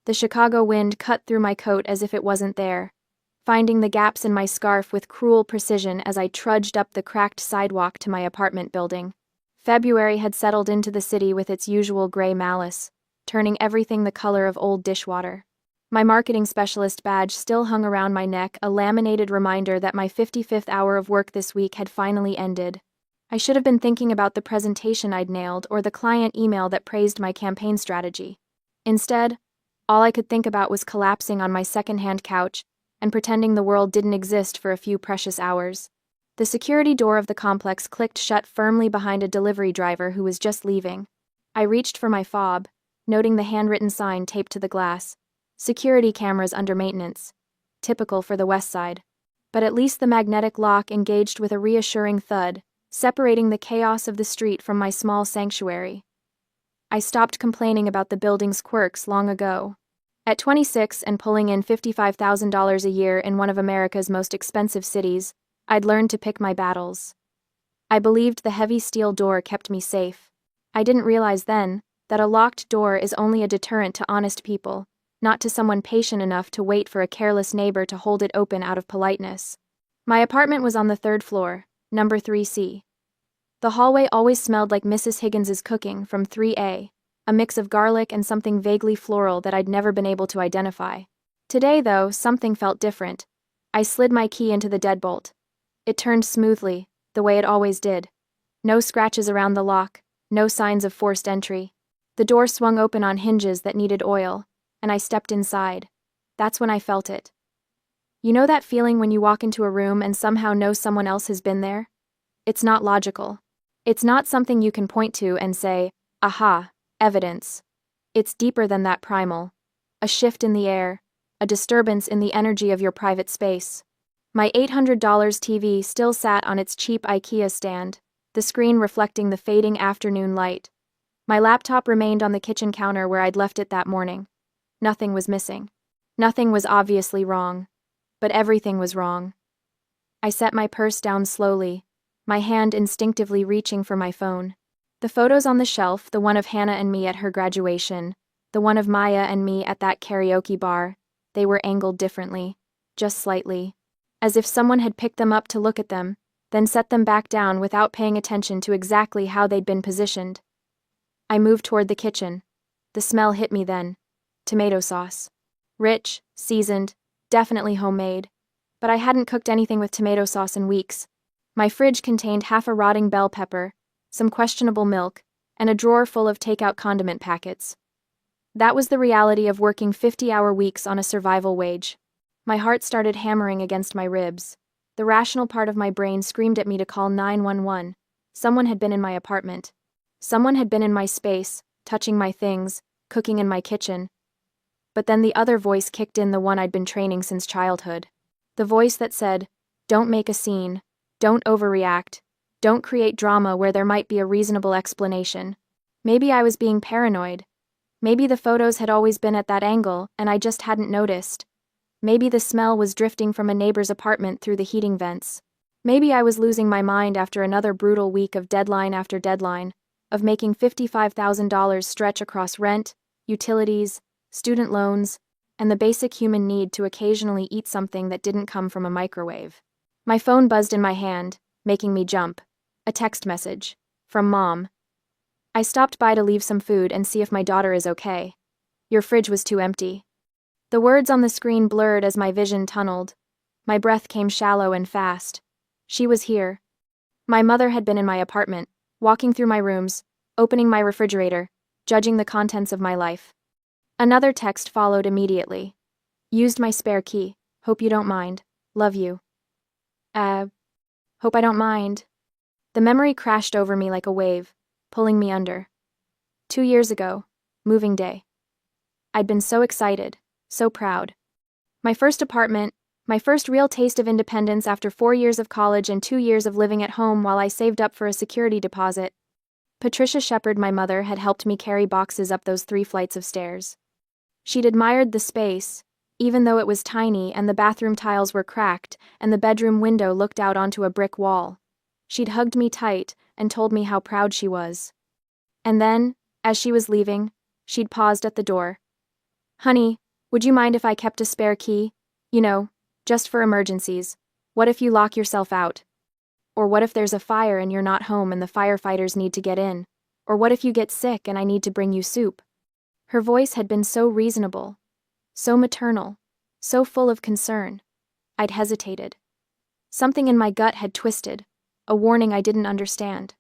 The Chicago wind cut through my coat as if it wasn't there, finding the gaps in my scarf with cruel precision as I trudged up the cracked sidewalk to my apartment building. February had settled into the city with its usual gray malice, turning everything the color of old dishwater. My marketing specialist badge still hung around my neck, a laminated reminder that my 55th hour of work this week had finally ended. I should have been thinking about the presentation I'd nailed or the client email that praised my campaign strategy. Instead, all I could think about was collapsing on my second-hand couch and pretending the world didn't exist for a few precious hours. The security door of the complex clicked shut firmly behind a delivery driver who was just leaving. I reached for my fob, noting the handwritten sign taped to the glass. Security cameras under maintenance. Typical for the West Side. But at least the magnetic lock engaged with a reassuring thud, separating the chaos of the street from my small sanctuary. I stopped complaining about the building's quirks long ago. At 26 and pulling in $55,000 a year in one of America's most expensive cities, I'd learned to pick my battles. I believed the heavy steel door kept me safe. I didn't realize then that a locked door is only a deterrent to honest people, not to someone patient enough to wait for a careless neighbor to hold it open out of politeness. My apartment was on the 3rd floor, number 3C. The hallway always smelled like Mrs. Higgins's cooking from 3A, a mix of garlic and something vaguely floral that I'd never been able to identify. Today, though, something felt different. I slid my key into the deadbolt. It turned smoothly, the way it always did. No scratches around the lock, no signs of forced entry. The door swung open on hinges that needed oil, and I stepped inside. That's when I felt it. You know that feeling when you walk into a room and somehow know someone else has been there? It's not logical. It's not something you can point to and say, aha, evidence. It's deeper than that primal. A shift in the air, a disturbance in the energy of your private space. My $800 TV still sat on its cheap IKEA stand, the screen reflecting the fading afternoon light. My laptop remained on the kitchen counter where I'd left it that morning. Nothing was missing. Nothing was obviously wrong. But everything was wrong. I set my purse down slowly, my hand instinctively reaching for my phone. The photos on the shelf, the one of Hannah and me at her graduation, the one of Maya and me at that karaoke bar, they were angled differently, just slightly, as if someone had picked them up to look at them, then set them back down without paying attention to exactly how they'd been positioned. I moved toward the kitchen. The smell hit me then. Tomato sauce. Rich, seasoned, definitely homemade, but I hadn't cooked anything with tomato sauce in weeks. My fridge contained half a rotting bell pepper, some questionable milk, and a drawer full of takeout condiment packets. That was the reality of working 50-hour weeks on a survival wage. My heart started hammering against my ribs. The rational part of my brain screamed at me to call 911. Someone had been in my apartment. Someone had been in my space, touching my things, cooking in my kitchen. But then the other voice kicked in, the one I'd been training since childhood. The voice that said, don't make a scene, don't overreact, don't create drama where there might be a reasonable explanation. Maybe I was being paranoid. Maybe the photos had always been at that angle and I just hadn't noticed. Maybe the smell was drifting from a neighbor's apartment through the heating vents. Maybe I was losing my mind after another brutal week of deadline after deadline, of making $55,000 stretch across rent, utilities, student loans, and the basic human need to occasionally eat something that didn't come from a microwave. My phone buzzed in my hand, making me jump. A text message. From Mom. I stopped by to leave some food and see if my daughter is okay. Your fridge was too empty. The words on the screen blurred as my vision tunneled. My breath came shallow and fast. She was here. My mother had been in my apartment, walking through my rooms, opening my refrigerator, judging the contents of my life. Another text followed immediately. Used my spare key. Hope you don't mind. Love you. Hope I don't mind. The memory crashed over me like a wave, pulling me under. 2 years ago, moving day. I'd been so excited, so proud. My first apartment, my first real taste of independence after 4 years of college and 2 years of living at home while I saved up for a security deposit. Patricia Shepard, my mother, had helped me carry boxes up those 3 flights of stairs. She'd admired the space, even though it was tiny and the bathroom tiles were cracked and the bedroom window looked out onto a brick wall. She'd hugged me tight and told me how proud she was. And then, as she was leaving, she'd paused at the door. Honey, would you mind if I kept a spare key? You know, just for emergencies. What if you lock yourself out? Or what if there's a fire and you're not home and the firefighters need to get in? Or what if you get sick and I need to bring you soup? Her voice had been so reasonable, so maternal, so full of concern. I'd hesitated. Something in my gut had twisted, a warning I didn't understand.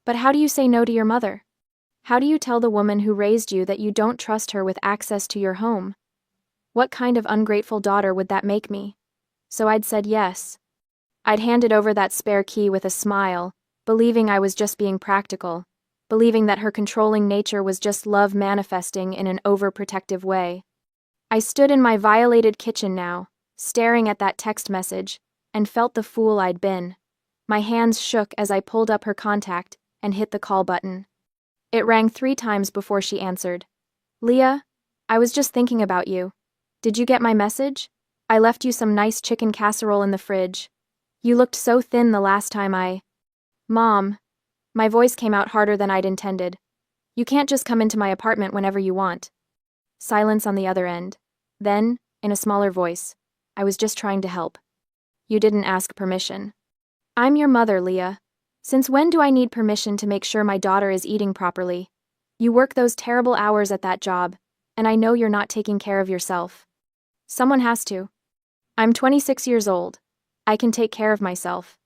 But how do you say no to your mother? How do you tell the woman who raised you that you don't trust her with access to your home? What kind of ungrateful daughter would that make me? So I'd said yes. I'd handed over that spare key with a smile, believing I was just being practical, believing that her controlling nature was just love manifesting in an overprotective way. I stood in my violated kitchen now, staring at that text message, and felt the fool I'd been. My hands shook as I pulled up her contact and hit the call button. It rang 3 times before she answered. Leah, I was just thinking about you. Did you get my message? I left you some nice chicken casserole in the fridge. You looked so thin the last time Mom. My voice came out harder than I'd intended. You can't just come into my apartment whenever you want. Silence on the other end. Then, in a smaller voice, I was just trying to help. You didn't ask permission. I'm your mother, Leah. Since when do I need permission to make sure my daughter is eating properly? You work those terrible hours at that job, and I know you're not taking care of yourself. Someone has to. I'm 26 years old. I can take care of myself.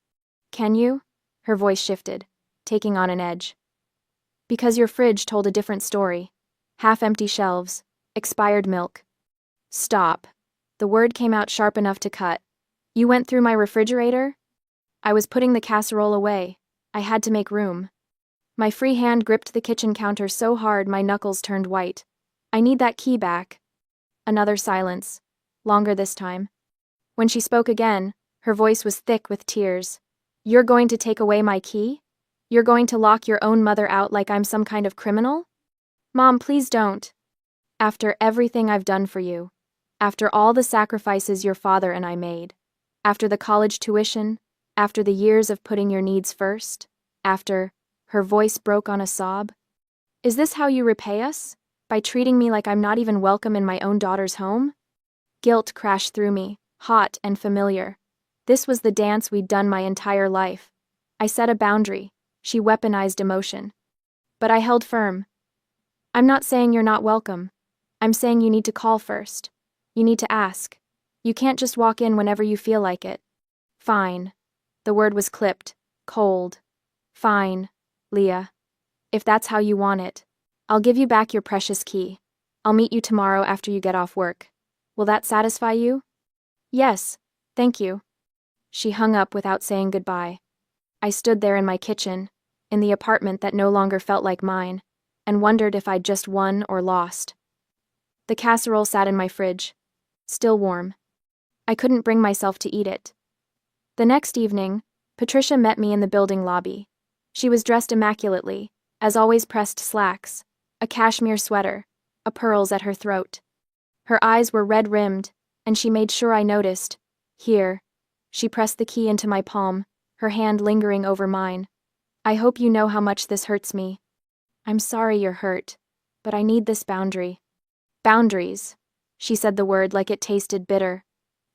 Can you? Her voice shifted, taking on an edge. Because your fridge told a different story. Half-empty shelves, expired milk. Stop. The word came out sharp enough to cut. You went through my refrigerator? I was putting the casserole away. I had to make room. My free hand gripped the kitchen counter so hard my knuckles turned white. I need that key back. Another silence. Longer this time. When she spoke again, her voice was thick with tears. You're going to take away my key? You're going to lock your own mother out like I'm some kind of criminal? Mom, please don't. After everything I've done for you. After all the sacrifices your father and I made. After the college tuition. After the years of putting your needs first. After, her voice broke on a sob. Is this how you repay us? By treating me like I'm not even welcome in my own daughter's home? Guilt crashed through me, hot and familiar. This was the dance we'd done my entire life. I set a boundary. She weaponized emotion. But I held firm. I'm not saying you're not welcome. I'm saying you need to call first. You need to ask. You can't just walk in whenever you feel like it. Fine. The word was clipped, cold. Fine, Leah. If that's how you want it. I'll give you back your precious key. I'll meet you tomorrow after you get off work. Will that satisfy you? Yes, thank you. She hung up without saying goodbye. I stood there in my kitchen, in the apartment that no longer felt like mine, and wondered if I'd just won or lost. The casserole sat in my fridge, still warm. I couldn't bring myself to eat it. The next evening, Patricia met me in the building lobby. She was dressed immaculately, as always pressed slacks, a cashmere sweater, a pearls at her throat. Her eyes were red-rimmed, and she made sure I noticed. Here. She pressed the key into my palm, her hand lingering over mine. I hope you know how much this hurts me. I'm sorry you're hurt, but I need this boundary. Boundaries. She said the word like it tasted bitter.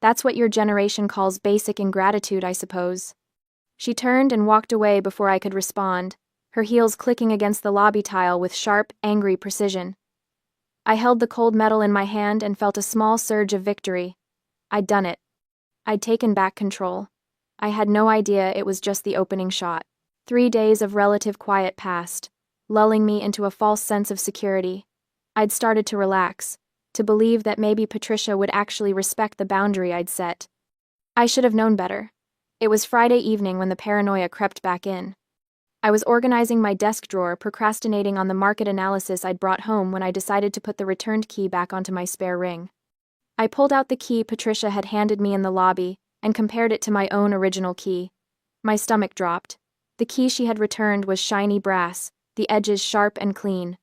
That's what your generation calls basic ingratitude, I suppose. She turned and walked away before I could respond, her heels clicking against the lobby tile with sharp, angry precision. I held the cold metal in my hand and felt a small surge of victory. I'd done it. I'd taken back control. I had no idea it was just the opening shot. 3 days of relative quiet passed, lulling me into a false sense of security. I'd started to relax, to believe that maybe Patricia would actually respect the boundary I'd set. I should have known better. It was Friday evening when the paranoia crept back in. I was organizing my desk drawer, procrastinating on the market analysis I'd brought home when I decided to put the returned key back onto my spare ring. I pulled out the key Patricia had handed me in the lobby and compared it to my own original key. My stomach dropped. The key she had returned was shiny brass, the edges sharp and clean.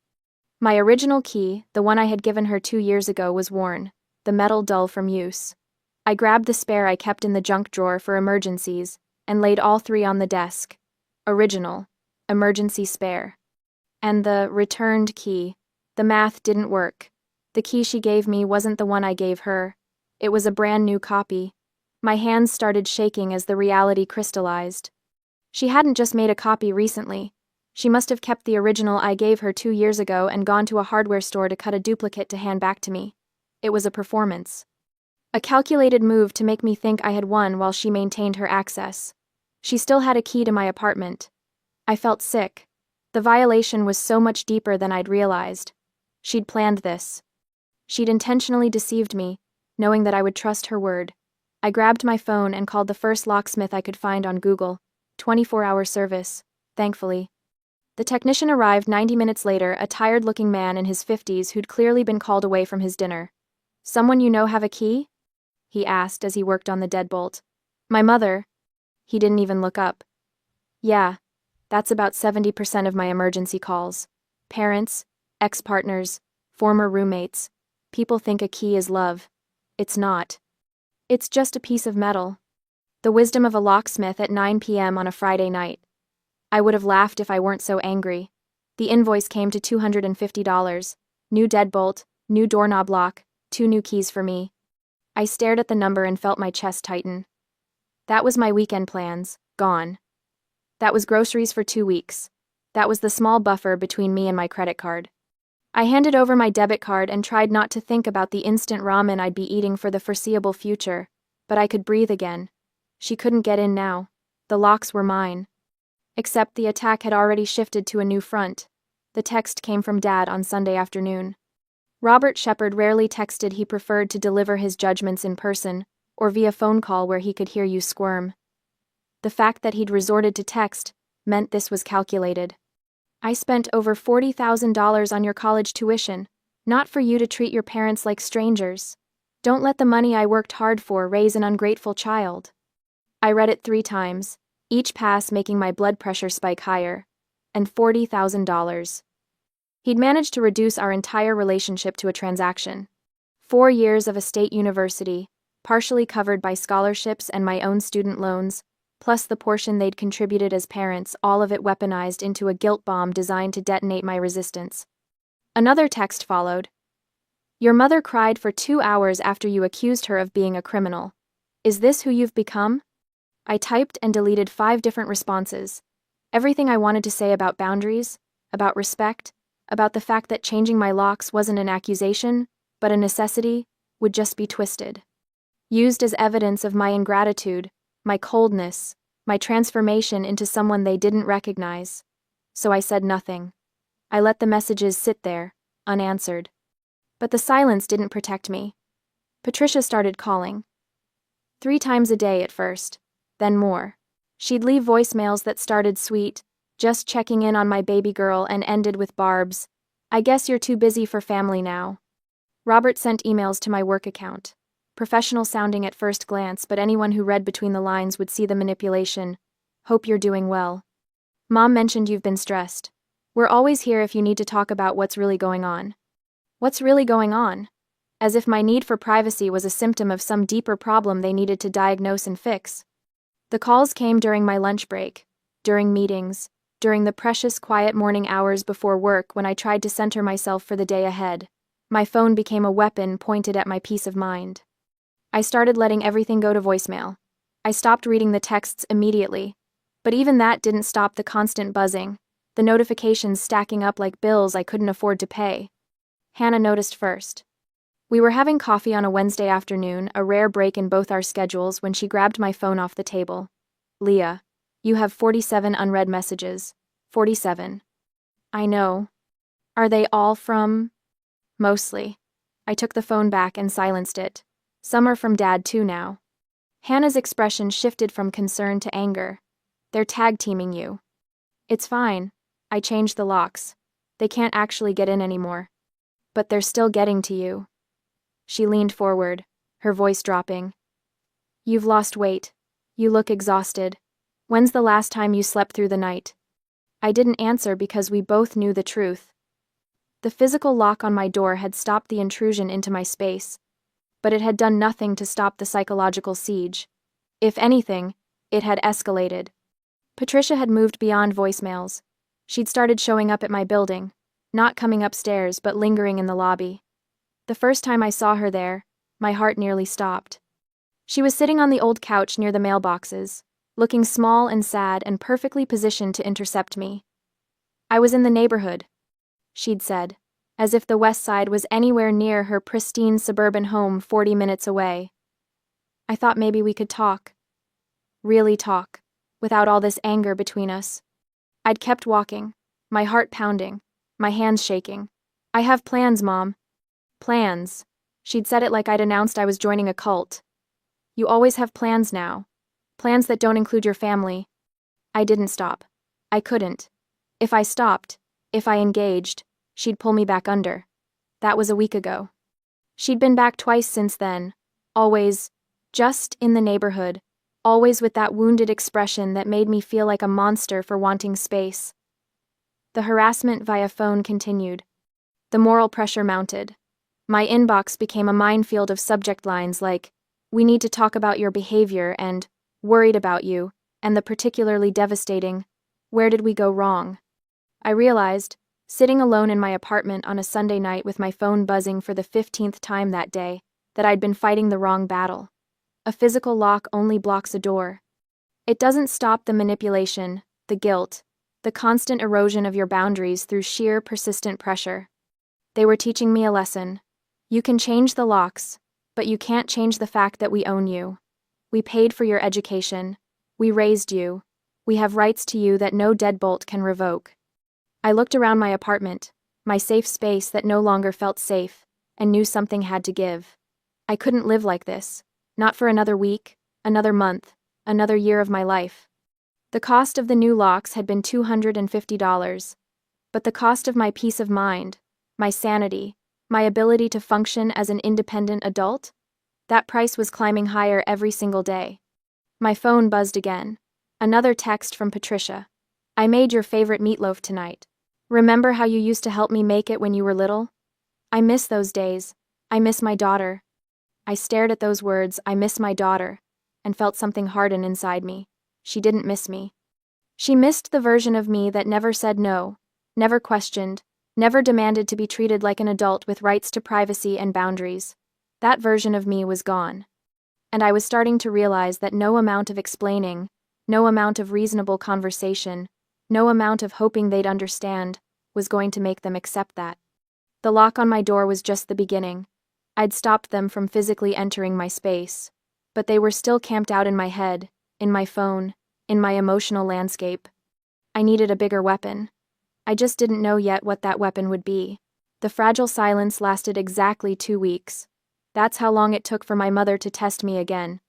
My original key, the one I had given her 2 years ago, was worn, the metal dull from use. I grabbed the spare I kept in the junk drawer for emergencies and laid all 3 on the desk. Original, emergency spare. And the returned key. The math didn't work. The key she gave me wasn't the one I gave her. It was a brand new copy. My hands started shaking as the reality crystallized. She hadn't just made a copy recently. She must have kept the original I gave her 2 years ago and gone to a hardware store to cut a duplicate to hand back to me. It was a performance. A calculated move to make me think I had won while she maintained her access. She still had a key to my apartment. I felt sick. The violation was so much deeper than I'd realized. She'd planned this. She'd intentionally deceived me, knowing that I would trust her word. I grabbed my phone and called the first locksmith I could find on Google. 24-hour service, thankfully. The technician arrived 90 minutes later, a tired-looking man in his 50s who'd clearly been called away from his dinner. "Someone you know have a key?" he asked as he worked on the deadbolt. "My mother." He didn't even look up. "Yeah, that's about 70% of my emergency calls. Parents, ex-partners, former roommates. People think a key is love. It's not. It's just a piece of metal." The wisdom of a locksmith at 9 p.m. on a Friday night. I would have laughed if I weren't so angry. The invoice came to $250. New deadbolt, new doorknob lock, 2 new keys for me. I stared at the number and felt my chest tighten. That was my weekend plans, gone. That was groceries for 2 weeks. That was the small buffer between me and my credit card. I handed over my debit card and tried not to think about the instant ramen I'd be eating for the foreseeable future, but I could breathe again. She couldn't get in now. The locks were mine. Except the attack had already shifted to a new front. The text came from Dad on Sunday afternoon. Robert Shepard rarely texted. He preferred to deliver his judgments in person, or via phone call where he could hear you squirm. The fact that he'd resorted to text meant this was calculated. "I spent over $40,000 on your college tuition, not for you to treat your parents like strangers. Don't let the money I worked hard for raise an ungrateful child." I read it 3 times, each pass making my blood pressure spike higher. And $40,000. He'd managed to reduce our entire relationship to a transaction. 4 years of a state university, partially covered by scholarships and my own student loans, plus the portion they'd contributed as parents, all of it weaponized into a guilt bomb designed to detonate my resistance. Another text followed. "Your mother cried for 2 hours after you accused her of being a criminal. Is this who you've become?" I typed and deleted 5 different responses. Everything I wanted to say about boundaries, about respect, about the fact that changing my locks wasn't an accusation, but a necessity, would just be twisted. Used as evidence of my ingratitude, my coldness, my transformation into someone they didn't recognize. So I said nothing. I let the messages sit there, unanswered. But the silence didn't protect me. Patricia started calling. 3 times a day at first, then more. She'd leave voicemails that started sweet, "Just checking in on my baby girl," and ended with barbs, "I guess you're too busy for family now." Robert sent emails to my work account. Professional sounding at first glance, but anyone who read between the lines would see the manipulation. "Hope you're doing well. Mom mentioned you've been stressed. We're always here if you need to talk about what's really going on." What's really going on? As if my need for privacy was a symptom of some deeper problem they needed to diagnose and fix. The calls came during my lunch break, during meetings, during the precious quiet morning hours before work when I tried to center myself for the day ahead. My phone became a weapon pointed at my peace of mind. I started letting everything go to voicemail. I stopped reading the texts immediately, but even that didn't stop the constant buzzing, the notifications stacking up like bills I couldn't afford to pay. Hannah noticed first. We were having coffee on a Wednesday afternoon, a rare break in both our schedules, when she grabbed my phone off the table. "Leah, you have 47 unread messages. 47. "I know. Are they all from?" "Mostly." I took the phone back and silenced it. "Some are from Dad too now." Hannah's expression shifted from concern to anger. "They're tag-teaming you." "It's fine. I changed the locks. They can't actually get in anymore. But they're still getting to you." She leaned forward, her voice dropping. "You've lost weight. You look exhausted. When's the last time you slept through the night?" I didn't answer because we both knew the truth. The physical lock on my door had stopped the intrusion into my space, but it had done nothing to stop the psychological siege. If anything, it had escalated. Patricia had moved beyond voicemails. She'd started showing up at my building, not coming upstairs but lingering in the lobby. The first time I saw her there, my heart nearly stopped. She was sitting on the old couch near the mailboxes, looking small and sad and perfectly positioned to intercept me. "I was in the neighborhood," she'd said, as if the West Side was anywhere near her pristine suburban home 40 minutes away. "I thought maybe we could talk. Really talk, without all this anger between us." I'd kept walking, my heart pounding, my hands shaking. "I have plans, Mom." "Plans?" She'd said it like I'd announced I was joining a cult. "You always have plans now. Plans that don't include your family." I didn't stop. I couldn't. If I stopped, if I engaged, she'd pull me back under. That was a week ago. She'd been back twice since then, always just in the neighborhood, always with that wounded expression that made me feel like a monster for wanting space. The harassment via phone continued. The moral pressure mounted. My inbox became a minefield of subject lines like, "We need to talk about your behavior," and "Worried about you," and the particularly devastating, "Where did we go wrong?" I realized, sitting alone in my apartment on a Sunday night with my phone buzzing for the 15th time that day, that I'd been fighting the wrong battle. A physical lock only blocks a door. It doesn't stop the manipulation, the guilt, the constant erosion of your boundaries through sheer persistent pressure. They were teaching me a lesson. You can change the locks, but you can't change the fact that we own you. We paid for your education. We raised you. We have rights to you that no deadbolt can revoke. I looked around my apartment, my safe space that no longer felt safe, and knew something had to give. I couldn't live like this, not for another week, another month, another year of my life. The cost of the new locks had been $250, but the cost of my peace of mind, my sanity, my ability to function as an independent adult, that price was climbing higher every single day. My phone buzzed again. Another text from Patricia. "I made your favorite meatloaf tonight. Remember how you used to help me make it when you were little? I miss those days. I miss my daughter." I stared at those words, "I miss my daughter," and felt something harden inside me. She didn't miss me. She missed the version of me that never said no, never questioned, never demanded to be treated like an adult with rights to privacy and boundaries. That version of me was gone. And I was starting to realize that no amount of explaining, no amount of reasonable conversation, no amount of hoping they'd understand, was going to make them accept that. The lock on my door was just the beginning. I'd stopped them from physically entering my space, but they were still camped out in my head, in my phone, in my emotional landscape. I needed a bigger weapon. I just didn't know yet what that weapon would be. The fragile silence lasted exactly 2 weeks. That's how long it took for my mother to test me again.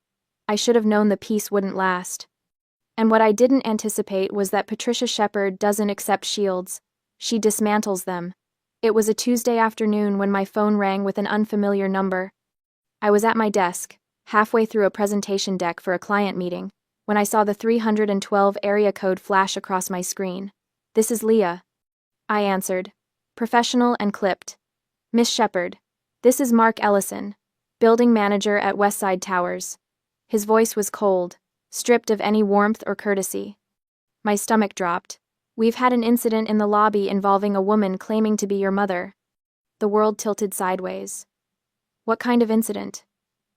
I should have known the peace wouldn't last. And what I didn't anticipate was that Patricia Shepard doesn't accept shields. She dismantles them. It was a Tuesday afternoon when my phone rang with an unfamiliar number. I was at my desk, halfway through a presentation deck for a client meeting, when I saw the 312 area code flash across my screen. "This is Leah." I answered, professional and clipped. "Miss Shepard, this is Mark Ellison, building manager at Westside Towers." His voice was cold, stripped of any warmth or courtesy. My stomach dropped. "We've had an incident in the lobby involving a woman claiming to be your mother." The world tilted sideways. "What kind of incident?"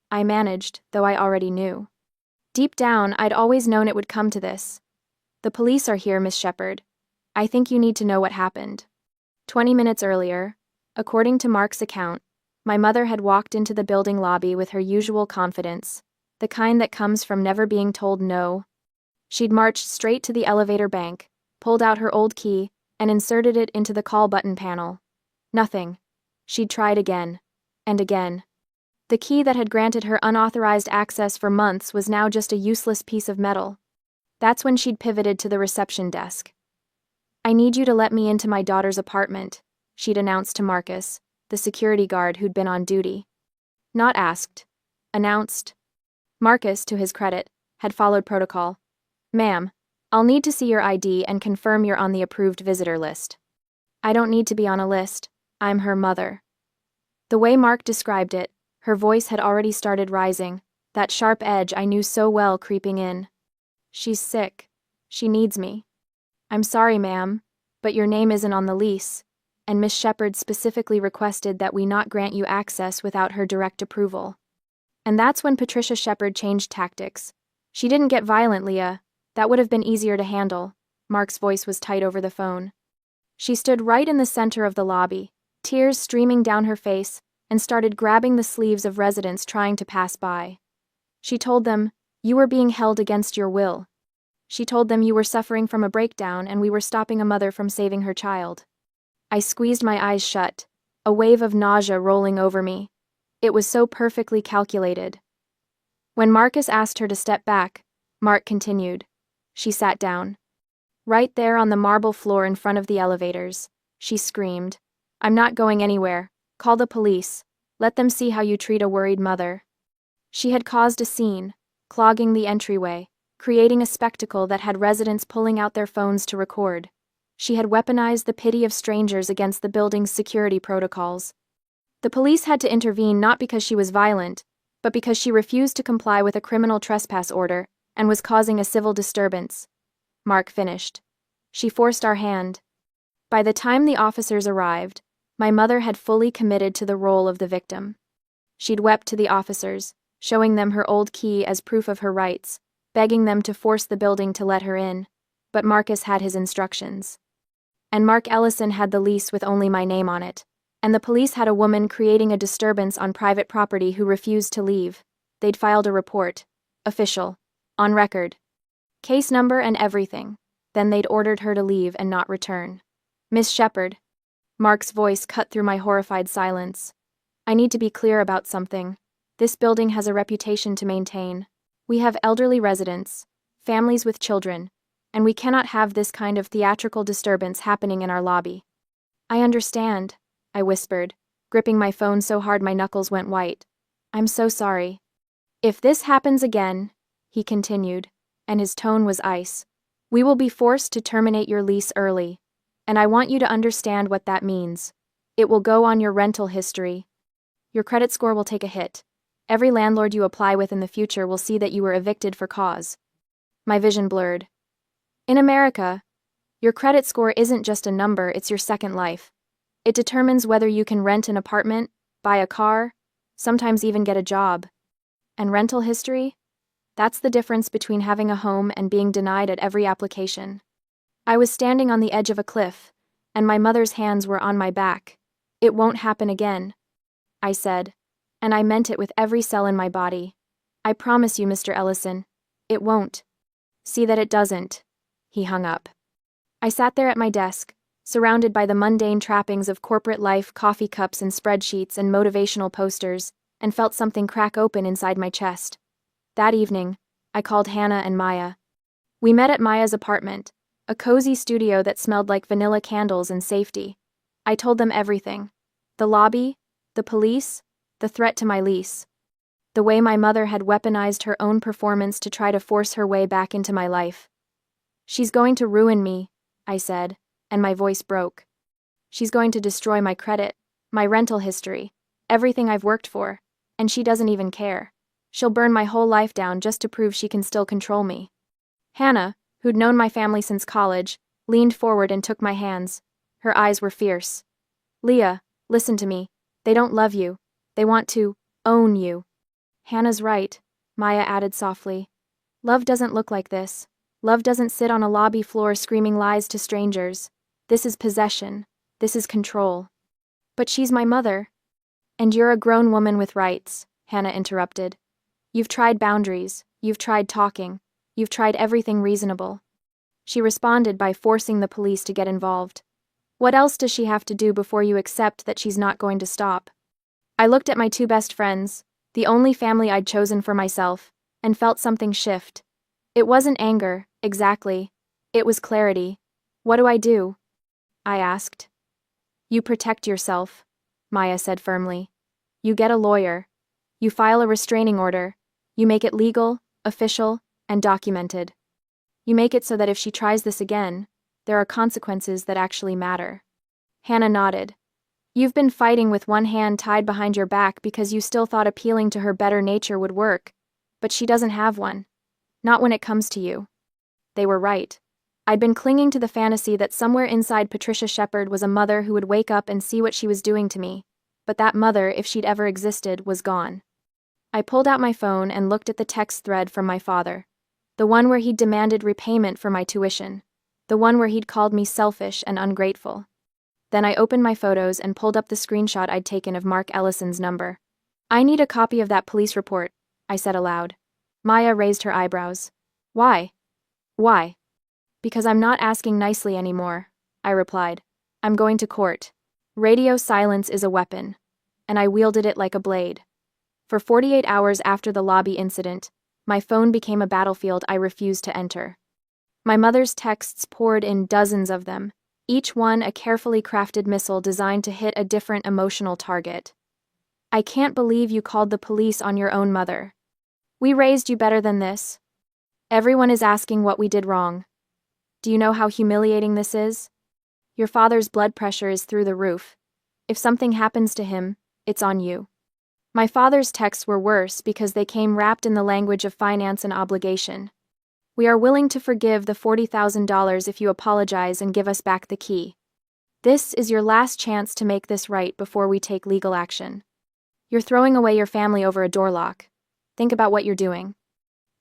I managed, though I already knew. Deep down, I'd always known it would come to this. "The police are here, Miss Shepard. I think you need to know what happened." 20 minutes earlier, according to Mark's account, my mother had walked into the building lobby with her usual confidence, the kind that comes from never being told no. She'd marched straight to the elevator bank, pulled out her old key, and inserted it into the call button panel. Nothing. She'd tried again. And again. The key that had granted her unauthorized access for months was now just a useless piece of metal. That's when she'd pivoted to the reception desk. "I need you to let me into my daughter's apartment," she'd announced to Marcus, the security guard who'd been on duty. Not asked. Announced. Marcus, to his credit, had followed protocol. "Ma'am, I'll need to see your ID and confirm you're on the approved visitor list." "I don't need to be on a list. I'm her mother." The way Mark described it, her voice had already started rising, that sharp edge I knew so well creeping in. "She's sick. She needs me." "I'm sorry, ma'am, but your name isn't on the lease. and Miss Shepherd specifically requested that we not grant you access without her direct approval. And that's when Patricia Shepherd changed tactics. She didn't get violent, Leah. That would have been easier to handle. Mark's voice was tight over the phone. She stood right in the center of the lobby, tears streaming down her face, and started grabbing the sleeves of residents trying to pass by. She told them, "You were being held against your will." She told them you were suffering from a breakdown and we were stopping a mother from saving her child. I squeezed my eyes shut, a wave of nausea rolling over me. It was so perfectly calculated. When Marcus asked her to step back, Mark continued. She sat down. Right there on the marble floor in front of the elevators, she screamed, "I'm not going anywhere. Call the police. Let them see how you treat a worried mother." She had caused a scene, clogging the entryway, creating a spectacle that had residents pulling out their phones to record. She had weaponized the pity of strangers against the building's security protocols. The police had to intervene not because she was violent, but because she refused to comply with a criminal trespass order and was causing a civil disturbance. Mark finished. She forced our hand. By the time the officers arrived, my mother had fully committed to the role of the victim. She'd wept to the officers, showing them her old key as proof of her rights, begging them to force the building to let her in, but Marcus had his instructions. And Mark Ellison had the lease with only my name on it, and the police had a woman creating a disturbance on private property who refused to leave. They'd filed a report. Official. On record. Case number and everything. Then they'd ordered her to leave and not return. "Miss Shepherd." Mark's voice cut through my horrified silence. "I need to be clear about something. This building has a reputation to maintain. We have elderly residents, families with children, and we cannot have this kind of theatrical disturbance happening in our lobby." "I understand," I whispered, gripping my phone so hard my knuckles went white. "I'm so sorry." "If this happens again," he continued, and his tone was ice, "we will be forced to terminate your lease early. And I want you to understand what that means. It will go on your rental history. Your credit score will take a hit. Every landlord you apply with in the future will see that you were evicted for cause." My vision blurred. In America, your credit score isn't just a number, it's your second life. It determines whether you can rent an apartment, buy a car, sometimes even get a job. And rental history? That's the difference between having a home and being denied at every application. I was standing on the edge of a cliff, and my mother's hands were on my back. "It won't happen again," I said, and I meant it with every cell in my body. "I promise you, Mr. Ellison, it won't." "See that it doesn't." He hung up. I sat there at my desk, surrounded by the mundane trappings of corporate life, coffee cups and spreadsheets and motivational posters, and felt something crack open inside my chest. That evening, I called Hannah and Maya. We met at Maya's apartment, a cozy studio that smelled like vanilla candles and safety. I told them everything. The lobby, the police, the threat to my lease. The way my mother had weaponized her own performance to try to force her way back into my life. "She's going to ruin me," I said, and my voice broke. "She's going to destroy my credit, my rental history, everything I've worked for, and she doesn't even care. She'll burn my whole life down just to prove she can still control me." Hannah, who'd known my family since college, leaned forward and took my hands. Her eyes were fierce. "Leah, listen to me. They don't love you. They want to own you." "Hannah's right," Maya added softly. "Love doesn't look like this. Love doesn't sit on a lobby floor screaming lies to strangers. This is possession. This is control." "But she's my mother." "And you're a grown woman with rights," Hannah interrupted. "You've tried boundaries. You've tried talking. You've tried everything reasonable." She responded by forcing the police to get involved. "What else does she have to do before you accept that she's not going to stop?" I looked at my two best friends, the only family I'd chosen for myself, and felt something shift. It wasn't anger, exactly. It was clarity. "What do I do?" I asked. "You protect yourself," Maya said firmly. "You get a lawyer. You file a restraining order. You make it legal, official, and documented. You make it so that if she tries this again, there are consequences that actually matter." Hannah nodded. "You've been fighting with one hand tied behind your back because you still thought appealing to her better nature would work, but she doesn't have one. Not when it comes to you." They were right. I'd been clinging to the fantasy that somewhere inside Patricia Shepard was a mother who would wake up and see what she was doing to me, but that mother, if she'd ever existed, was gone. I pulled out my phone and looked at the text thread from my father. The one where he'd demanded repayment for my tuition. The one where he'd called me selfish and ungrateful. Then I opened my photos and pulled up the screenshot I'd taken of Mark Ellison's number. "I need a copy of that police report," I said aloud. Maya raised her eyebrows. "Why?" "Why?" "Because I'm not asking nicely anymore," I replied. "I'm going to court. Radio silence is a weapon. And I wielded it like a blade. For 48 hours after the lobby incident, my phone became a battlefield I refused to enter. My mother's texts poured in, dozens of them, each one a carefully crafted missile designed to hit a different emotional target. "I can't believe you called the police on your own mother. We raised you better than this. Everyone is asking what we did wrong. Do you know how humiliating this is? Your father's blood pressure is through the roof. If something happens to him, it's on you." My father's texts were worse because they came wrapped in the language of finance and obligation. "We are willing to forgive the $40,000 if you apologize and give us back the key. This is your last chance to make this right before we take legal action. You're throwing away your family over a door lock. Think about what you're doing."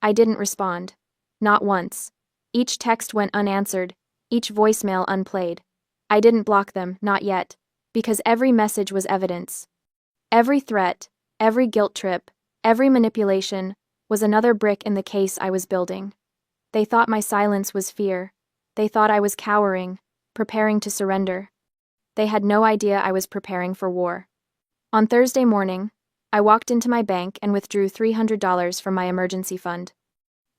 I didn't respond. Not once. Each text went unanswered, each voicemail unplayed. I didn't block them, not yet, because every message was evidence. Every threat, every guilt trip, every manipulation was another brick in the case I was building. They thought my silence was fear. They thought I was cowering, preparing to surrender. They had no idea I was preparing for war. On Thursday morning, I walked into my bank and withdrew $300 from my emergency fund.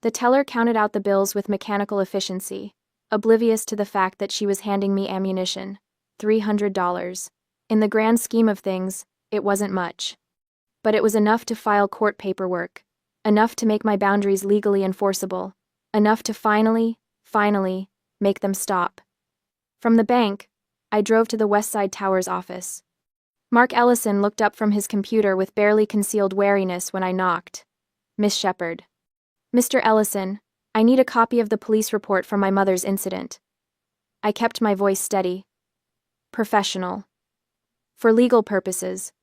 The teller counted out the bills with mechanical efficiency, oblivious to the fact that she was handing me ammunition. $300. In the grand scheme of things, it wasn't much. But it was enough to file court paperwork, enough to make my boundaries legally enforceable, enough to finally make them stop. From the bank, I drove to the Westside Towers office. Mark Ellison looked up from his computer with barely concealed wariness when I knocked. "Miss Shepard." "Mr. Ellison, I need a copy of the police report from my mother's incident." I kept my voice steady. "Professional. For legal purposes."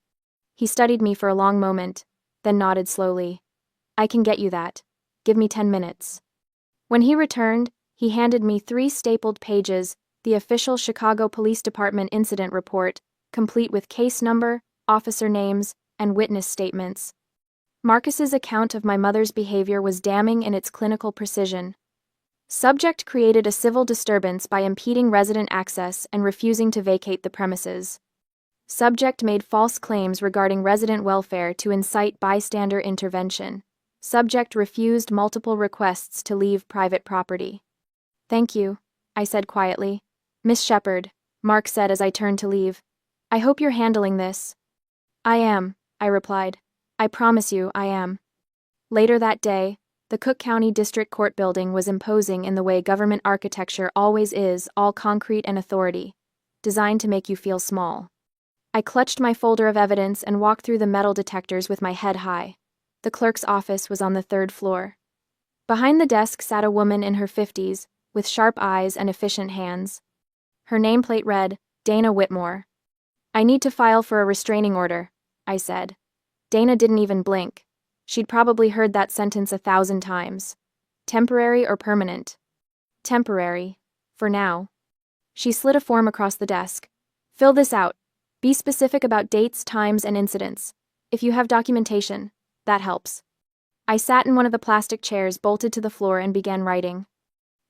He studied me for a long moment, then nodded slowly. "I can get you that. Give me 10 minutes. When he returned, he handed me 3 stapled pages, the official Chicago Police Department incident report, complete with case number, officer names, and witness statements. Marcus's account of my mother's behavior was damning in its clinical precision. Subject created a civil disturbance by impeding resident access and refusing to vacate the premises. Subject made false claims regarding resident welfare to incite bystander intervention. Subject refused multiple requests to leave private property. "Thank you," I said quietly. "Miss Shepard," Mark said as I turned to leave. "I hope you're handling this." "I am," I replied. "I promise you I am." Later that day, the Cook County District Court building was imposing in the way government architecture always is, all concrete and authority, designed to make you feel small. I clutched my folder of evidence and walked through the metal detectors with my head high. The clerk's office was on the 3rd floor. Behind the desk sat a woman in her 50s, with sharp eyes and efficient hands. Her nameplate read, Dana Whitmore. "I need to file for a restraining order," I said. Dana didn't even blink. She'd probably heard that sentence 1,000 times. "Temporary or permanent?" "Temporary. For now." She slid a form across the desk. "Fill this out. Be specific about dates, times, and incidents. If you have documentation, that helps." I sat in one of the plastic chairs bolted to the floor and began writing.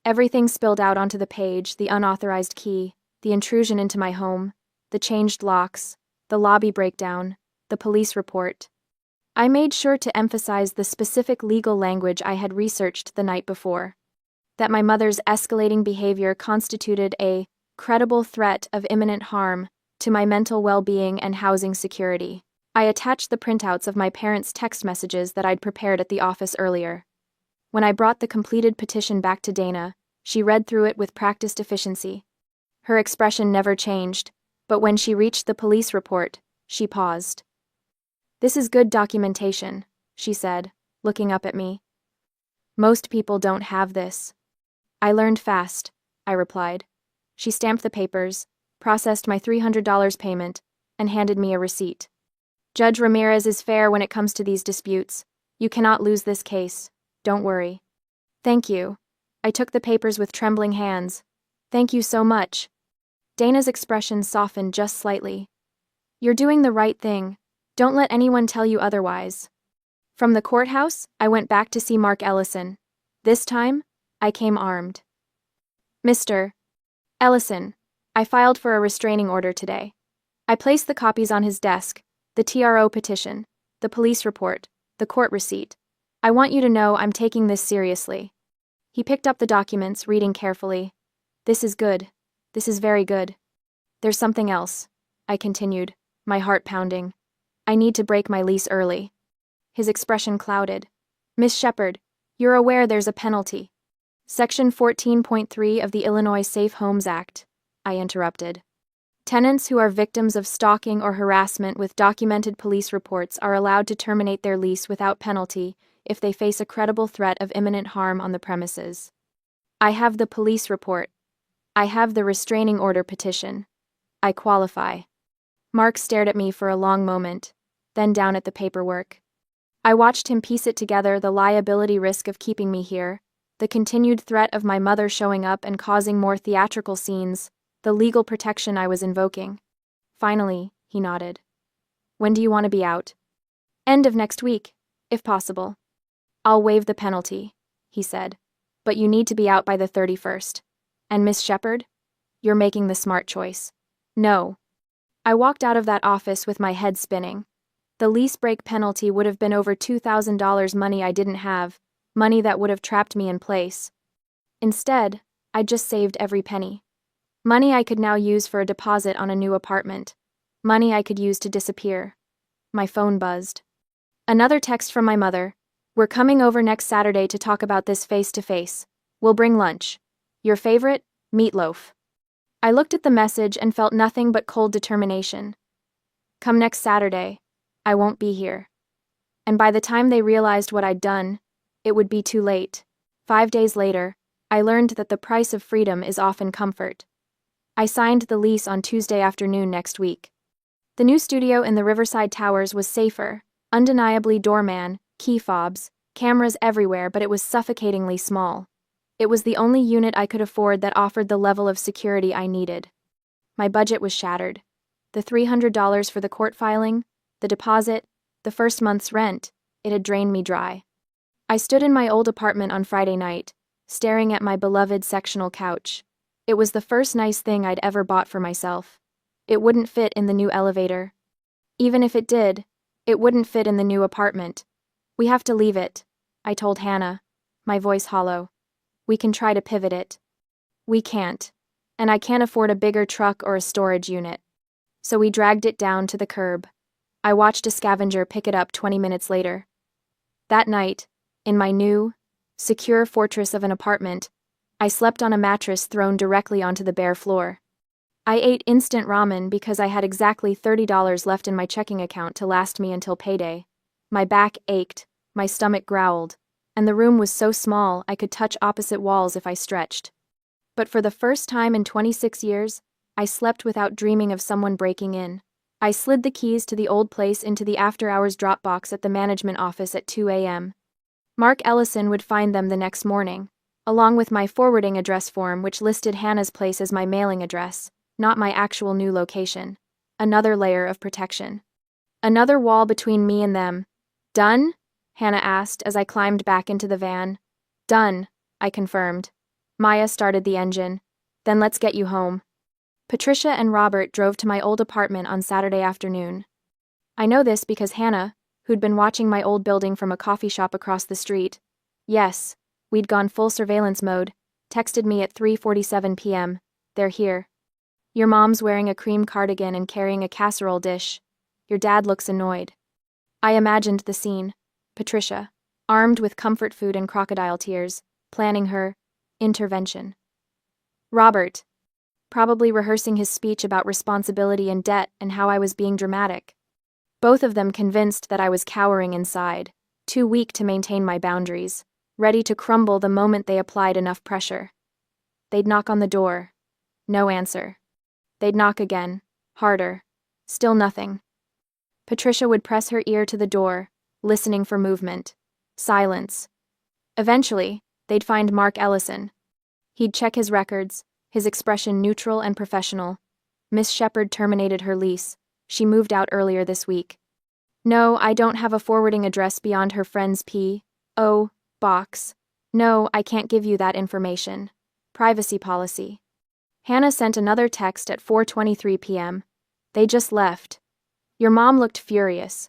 Everything spilled out onto the page: the unauthorized key, the intrusion into my home, the changed locks, the lobby breakdown, the police report. I made sure to emphasize the specific legal language I had researched the night before. That my mother's escalating behavior constituted a credible threat of imminent harm to my mental well-being and housing security. I attached the printouts of my parents' text messages that I'd prepared at the office earlier. When I brought the completed petition back to Dana, she read through it with practiced efficiency. Her expression never changed, but when she reached the police report, she paused. "This is good documentation," she said, looking up at me. "Most people don't have this." I learned fast. I replied. She stamped the papers, processed my $300 payment, and handed me a receipt. Judge Ramirez is fair when it comes to these disputes. You cannot lose this case. Don't worry. Thank you. I took the papers with trembling hands. Thank you so much. Dana's expression softened just slightly. You're doing the right thing. Don't let anyone tell you otherwise. From the courthouse, I went back to see Mark Ellison. This time, I came armed. Mr. Ellison, I filed for a restraining order today. I placed the copies on his desk, the TRO petition, the police report, the court receipt. I want you to know I'm taking this seriously. He picked up the documents, reading carefully. This is good. This is very good. There's something else, I continued, my heart pounding. I need to break my lease early. His expression clouded. Miss Shepard, you're aware there's a penalty. Section 14.3 of the Illinois Safe Homes Act, I interrupted. Tenants who are victims of stalking or harassment with documented police reports are allowed to terminate their lease without penalty if they face a credible threat of imminent harm on the premises. I have the police report. I have the restraining order petition. I qualify. Mark stared at me for a long moment, then down at the paperwork. I watched him piece it together, the liability risk of keeping me here, the continued threat of my mother showing up and causing more theatrical scenes, the legal protection I was invoking. Finally, he nodded. When do you want to be out? End of next week, if possible. I'll waive the penalty, he said, but you need to be out by the 31st. And Miss Shepard? You're making the smart choice. No. I walked out of that office with my head spinning. The lease break penalty would have been over $2,000 money I didn't have, money that would have trapped me in place. Instead, I just saved every penny. Money I could now use for a deposit on a new apartment. Money I could use to disappear. My phone buzzed. Another text from my mother. We're coming over next Saturday to talk about this face-to-face. We'll bring lunch. Your favorite? Meatloaf. I looked at the message and felt nothing but cold determination. Come next Saturday. I won't be here. And by the time they realized what I'd done, it would be too late. 5 days later, I learned that the price of freedom is often comfort. I signed the lease on Tuesday afternoon next week. The new studio in the Riverside Towers was safer, undeniably doorman, key fobs, cameras everywhere, but it was suffocatingly small. It was the only unit I could afford that offered the level of security I needed. My budget was shattered. The $300 for the court filing, the deposit, the first month's rent, it had drained me dry. I stood in my old apartment on Friday night, staring at my beloved sectional couch. It was the first nice thing I'd ever bought for myself. It wouldn't fit in the new elevator. Even if it did, it wouldn't fit in the new apartment. We have to leave it, I told Hannah, my voice hollow. We can try to pivot it. We can't, and I can't afford a bigger truck or a storage unit. So we dragged it down to the curb. I watched a scavenger pick it up 20 minutes later. That night, in my new, secure fortress of an apartment, I slept on a mattress thrown directly onto the bare floor. I ate instant ramen because I had exactly $30 left in my checking account to last me until payday. My back ached, my stomach growled, and the room was so small I could touch opposite walls if I stretched. But for the first time in 26 years, I slept without dreaming of someone breaking in. I slid the keys to the old place into the after-hours drop box at the management office at 2 a.m. Mark Ellison would find them the next morning, along with my forwarding address form which listed Hannah's place as my mailing address, not my actual new location. Another layer of protection. Another wall between me and them. Done? Hannah asked as I climbed back into the van. Done, I confirmed. Maya started the engine. Then let's get you home. Patricia and Robert drove to my old apartment on Saturday afternoon. I know this because Hannah, who'd been watching my old building from a coffee shop across the street, yes, we'd gone full surveillance mode, texted me at 3:47 p.m. They're here. Your mom's wearing a cream cardigan and carrying a casserole dish. Your dad looks annoyed. I imagined the scene. Patricia, armed with comfort food and crocodile tears, planning her intervention. Robert, probably rehearsing his speech about responsibility and debt and how I was being dramatic. Both of them convinced that I was cowering inside, too weak to maintain my boundaries, ready to crumble the moment they applied enough pressure. They'd knock on the door. No answer. They'd knock again. Harder. Still nothing. Patricia would press her ear to the door, listening for movement. Silence. Eventually, they'd find Mark Ellison. He'd check his records, his expression neutral and professional. Miss Shepherd terminated her lease. She moved out earlier this week. No, I don't have a forwarding address beyond her friend's P.O. box. No, I can't give you that information. Privacy policy. Hannah sent another text at 4:23 p.m. They just left. Your mom looked furious.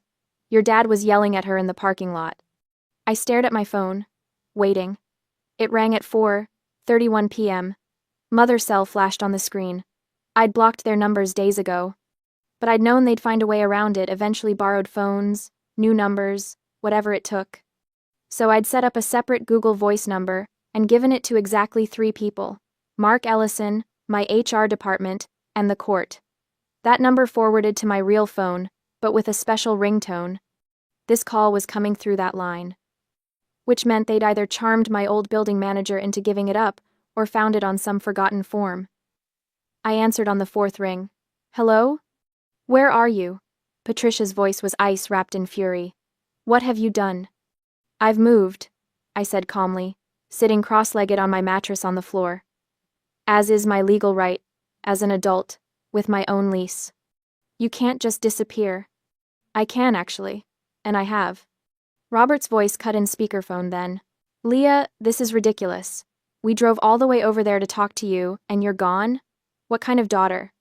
Your dad was yelling at her in the parking lot. I stared at my phone, waiting. It rang at 4:31 p.m. Mother's cell flashed on the screen. I'd blocked their numbers days ago. But I'd known they'd find a way around it, eventually borrowed phones, new numbers, whatever it took. So I'd set up a separate Google Voice number and given it to exactly 3 people: Mark Ellison, my HR department, and the court. That number forwarded to my real phone, but with a special ringtone. This call was coming through that line. Which meant they'd either charmed my old building manager into giving it up or found it on some forgotten form. I answered on the 4th ring. Hello? Where are you? Patricia's voice was ice wrapped in fury. What have you done? I've moved, I said calmly, sitting cross-legged on my mattress on the floor. As is my legal right, as an adult, with my own lease. You can't just disappear. I can, actually, and I have. Robert's voice cut in speakerphone then. Leah, this is ridiculous. We drove all the way over there to talk to you, and you're gone? What kind of daughter?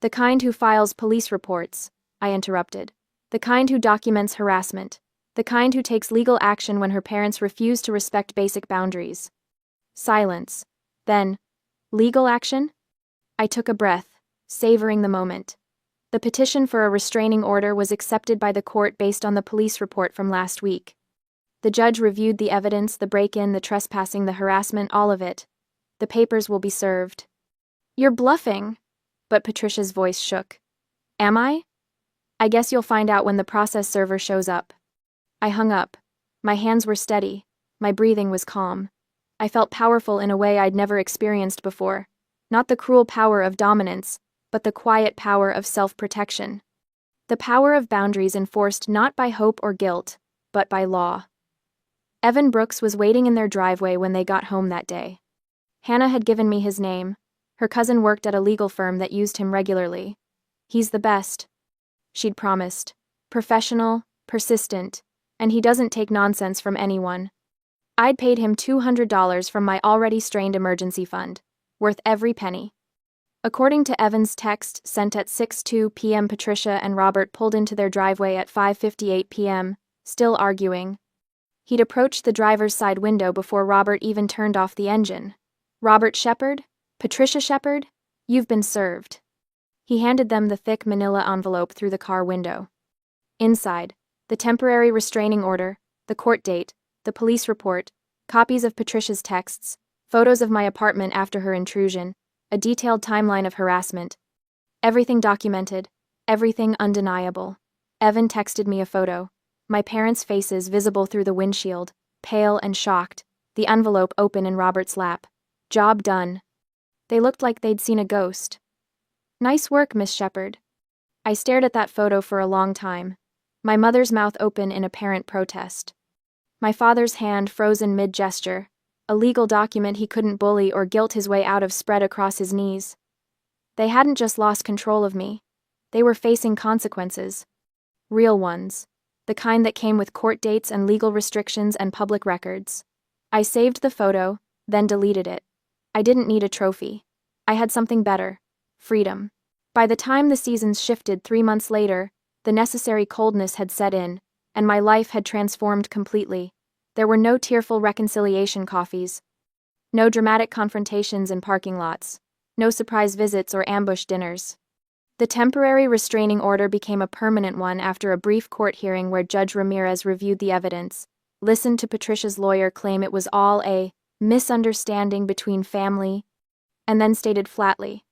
The kind who files police reports, I interrupted. The kind who documents harassment. The kind who takes legal action when her parents refuse to respect basic boundaries. Silence. Then, legal action? I took a breath, savoring the moment. The petition for a restraining order was accepted by the court based on the police report from last week. The judge reviewed the evidence, the break-in, the trespassing, the harassment, all of it. The papers will be served. You're bluffing. But Patricia's voice shook. Am I? I guess you'll find out when the process server shows up. I hung up. My hands were steady. My breathing was calm. I felt powerful in a way I'd never experienced before. Not the cruel power of dominance, but the quiet power of self-protection. The power of boundaries enforced not by hope or guilt, but by law. Evan Brooks was waiting in their driveway when they got home that day. Hannah had given me his name. Her cousin worked at a legal firm that used him regularly. He's the best, she'd promised. Professional, persistent, and he doesn't take nonsense from anyone. I'd paid him $200 from my already strained emergency fund, worth every penny. According to Evan's text sent at 6:02 p.m., Patricia and Robert pulled into their driveway at 5:58 p.m., still arguing. He'd approached the driver's side window before Robert even turned off the engine. Robert Shepherd? Patricia Shepherd? You've been served. He handed them the thick manila envelope through the car window. Inside, the temporary restraining order, the court date, the police report, copies of Patricia's texts, photos of my apartment after her intrusion, a detailed timeline of harassment. Everything documented, everything undeniable. Evan texted me a photo. My parents' faces visible through the windshield, pale and shocked, the envelope open in Robert's lap. Job done. They looked like they'd seen a ghost. Nice work, Miss Shepherd. I stared at that photo for a long time, my mother's mouth open in apparent protest. My father's hand frozen mid-gesture, a legal document he couldn't bully or guilt his way out of spread across his knees. They hadn't just lost control of me. They were facing consequences. Real ones. The kind that came with court dates and legal restrictions and public records. I saved the photo, then deleted it. I didn't need a trophy. I had something better. Freedom. By the time the seasons shifted 3 months later, the necessary coldness had set in, and my life had transformed completely. There were no tearful reconciliation coffees. No dramatic confrontations in parking lots. No surprise visits or ambush dinners. The temporary restraining order became a permanent one after a brief court hearing where Judge Ramirez reviewed the evidence, listened to Patricia's lawyer claim it was all a misunderstanding between family, and then stated flatly,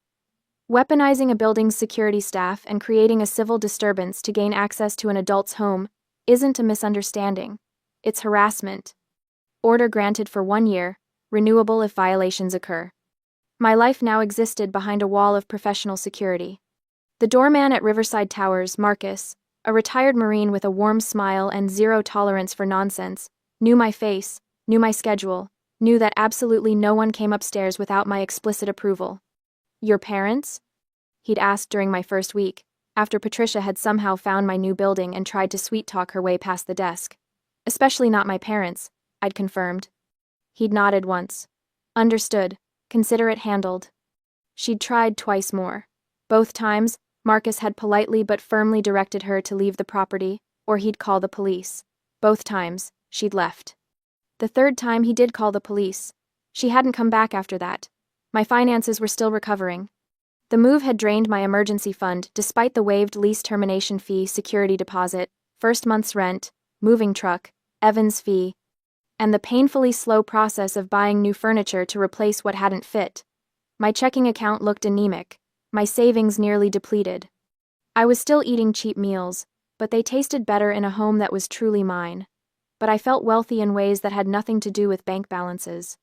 weaponizing a building's security staff and creating a civil disturbance to gain access to an adult's home isn't a misunderstanding. It's harassment. Order granted for 1 year, renewable if violations occur. My life now existed behind a wall of professional security. The doorman at Riverside Towers, Marcus, a retired Marine with a warm smile and zero tolerance for nonsense, knew my face, knew my schedule, knew that absolutely no one came upstairs without my explicit approval. "Your parents?" he'd asked during my first week, after Patricia had somehow found my new building and tried to sweet-talk her way past the desk. "Especially not my parents," I'd confirmed. He'd nodded once. "Understood. Consider it handled." She'd tried twice more. Both times, Marcus had politely but firmly directed her to leave the property, or he'd call the police. Both times, she'd left. The third time he did call the police. She hadn't come back after that. My finances were still recovering. The move had drained my emergency fund despite the waived lease termination fee, security deposit, first month's rent, moving truck, Evans fee, and the painfully slow process of buying new furniture to replace what hadn't fit. My checking account looked anemic, my savings nearly depleted. I was still eating cheap meals, but they tasted better in a home that was truly mine. But I felt wealthy in ways that had nothing to do with bank balances.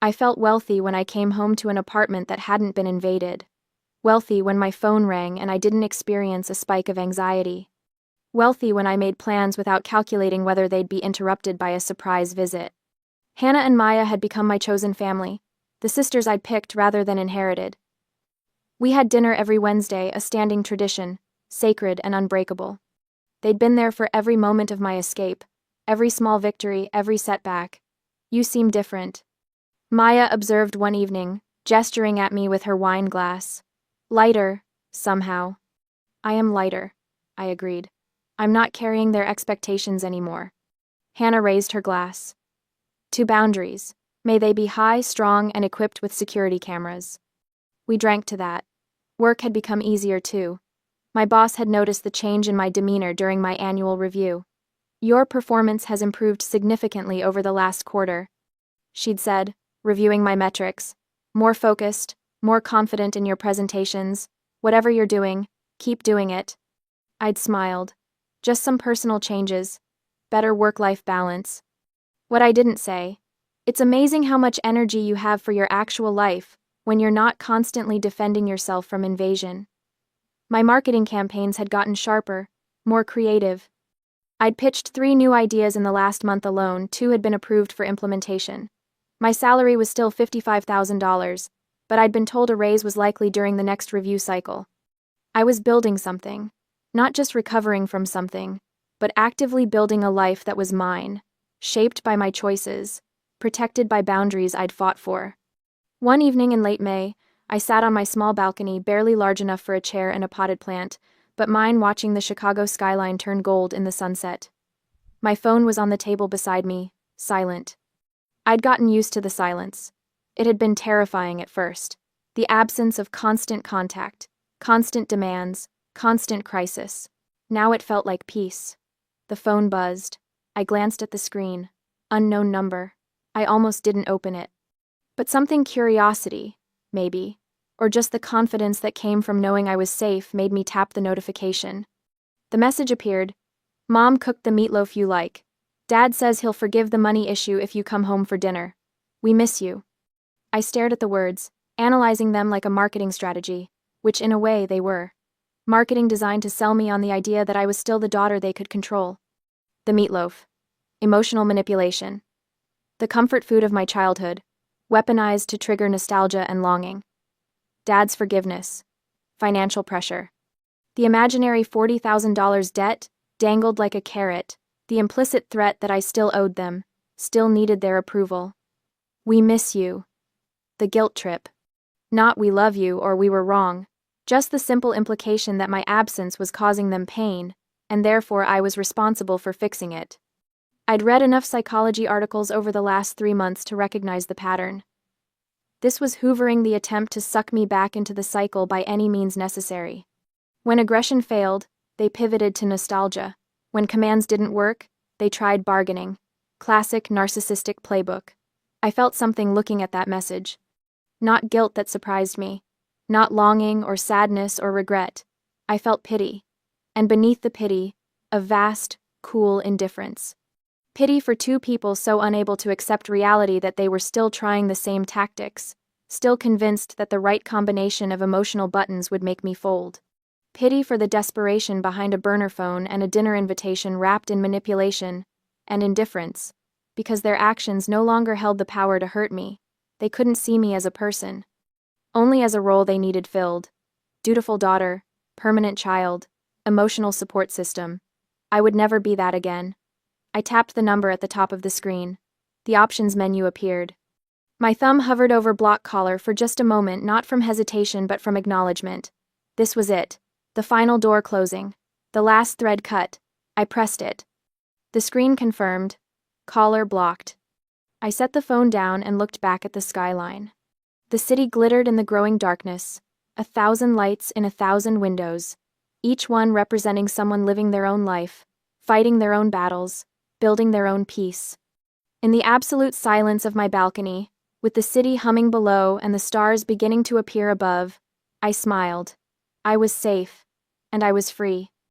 I felt wealthy when I came home to an apartment that hadn't been invaded. Wealthy when my phone rang and I didn't experience a spike of anxiety. Wealthy when I made plans without calculating whether they'd be interrupted by a surprise visit. Hannah and Maya had become my chosen family, the sisters I'd picked rather than inherited. We had dinner every Wednesday, a standing tradition, sacred and unbreakable. They'd been there for every moment of my escape, every small victory, every setback. "You seem different," Maya observed one evening, gesturing at me with her wine glass. "Lighter, somehow." "I am lighter," I agreed. "I'm not carrying their expectations anymore." Hannah raised her glass. "To boundaries. May they be high, strong, and equipped with security cameras." We drank to that. Work had become easier too. My boss had noticed the change in my demeanor during my annual review. "Your performance has improved significantly over the last quarter," she'd said, reviewing my metrics. "More focused, more confident in your presentations. Whatever you're doing, keep doing it." I'd smiled. Just some personal changes. Better work-life balance. What I didn't say: "It's amazing how much energy you have for your actual life when you're not constantly defending yourself from invasion." My marketing campaigns had gotten sharper, more creative. I'd pitched 3 new ideas in the last month alone, 2 had been approved for implementation. My salary was still $55,000, but I'd been told a raise was likely during the next review cycle. I was building something, not just recovering from something, but actively building a life that was mine, shaped by my choices, protected by boundaries I'd fought for. One evening in late May, I sat on my small balcony, barely large enough for a chair and a potted plant, but mine, watching the Chicago skyline turn gold in the sunset. My phone was on the table beside me, silent. I'd gotten used to the silence. It had been terrifying at first. The absence of constant contact, constant demands, constant crisis. Now it felt like peace. The phone buzzed. I glanced at the screen. Unknown number. I almost didn't open it. But something, curiosity, maybe, or just the confidence that came from knowing I was safe, made me tap the notification. The message appeared: "Mom cooked the meatloaf you like. Dad says he'll forgive the money issue if you come home for dinner. We miss you." I stared at the words, analyzing them like a marketing strategy, which in a way they were. Marketing designed to sell me on the idea that I was still the daughter they could control. The meatloaf. Emotional manipulation. The comfort food of my childhood, weaponized to trigger nostalgia and longing. Dad's forgiveness. Financial pressure. The imaginary $40,000 debt dangled like a carrot, the implicit threat that I still owed them, still needed their approval. "We miss you." The guilt trip. Not "we love you" or "we were wrong," just the simple implication that my absence was causing them pain, and therefore I was responsible for fixing it. I'd read enough psychology articles over the last 3 months to recognize the pattern. This was hoovering the attempt to suck me back into the cycle by any means necessary. When aggression failed, they pivoted to nostalgia. When commands didn't work, they tried bargaining. Classic narcissistic playbook. I felt something looking at that message. Not guilt that surprised me. Not longing or sadness or regret. I felt pity. And beneath the pity, a vast, cool indifference. Pity for 2 people so unable to accept reality that they were still trying the same tactics, still convinced that the right combination of emotional buttons would make me fold. Pity for the desperation behind a burner phone and a dinner invitation wrapped in manipulation and indifference, because their actions no longer held the power to hurt me. They couldn't see me as a person, only as a role they needed filled. Dutiful daughter, permanent child, emotional support system. I would never be that again. I tapped the number at the top of the screen. The options menu appeared. My thumb hovered over block caller for just a moment, not from hesitation but from acknowledgement. This was it. The final door closing. The last thread cut. I pressed it. The screen confirmed. Caller blocked. I set the phone down and looked back at the skyline. The city glittered in the growing darkness. 1,000 lights in 1,000 windows, each one representing someone living their own life, fighting their own battles, building their own peace. In the absolute silence of my balcony, with the city humming below and the stars beginning to appear above, I smiled. I was safe, and I was free.